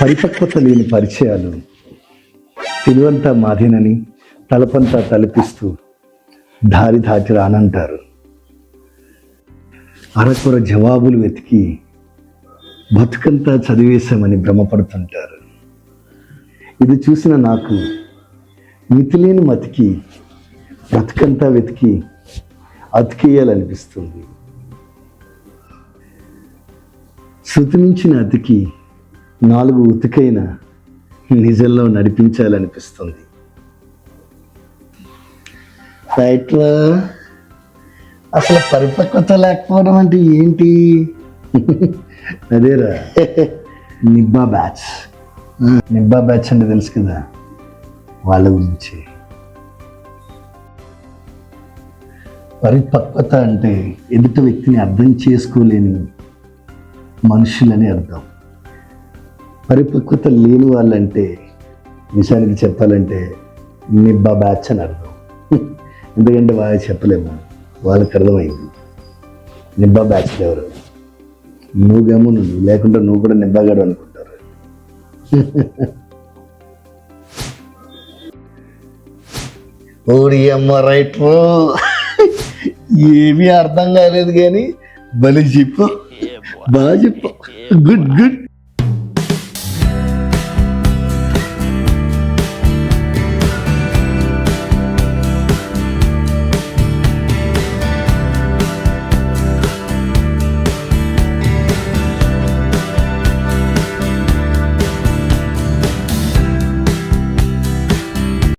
పరిపక్వత లేని పరిచయాలు తెలివంతా మాదేనని తలపంతా తలపిస్తూ దారి దాటి రానంటారు. అరకొర జవాబులు వెతికి బతుకంతా చదివేశామని భ్రమపడుతుంటారు. ఇది చూసిన నాకు మితిలేని మతికి బ్రతుకంతా వెతికి అతికేయాలనిపిస్తుంది. శృతి మించిన అతికి 4 ఉతికైన నిజంలో నడిపించాలనిపిస్తుంది. రైట్రా, అసలు పరిపక్వత లేకపోవడం అంటే ఏంటి? అదేరా నిబ్బా బ్యాచ్. నిబ్బా బ్యాచ్ అంటే తెలుసు కదా, వాళ్ళ గురించి. పరిపక్వత అంటే ఎదుటి వ్యక్తిని అర్థం చేసుకోలేని మనుషులని అర్థం. పరిపక్వత లేని వాళ్ళంటే నిజానికి చెప్పాలంటే నిబ్బా బ్యాచ్ అని అర్థం. ఎందుకంటే వాళ్ళు చెప్పలేము, వాళ్ళకి అర్థమైంది. నిబ్బా బ్యాచ్ ఎవరు? నువ్వేమో నువ్వు, లేకుంటే నువ్వు కూడా నిబ్బాగాడు అనుకుంటారు. ఓడి అమ్మ రైట్రో, ఏమీ అర్థం కాలేదు కానీ బలి చెప్పు, బాగా చెప్పు. Good good.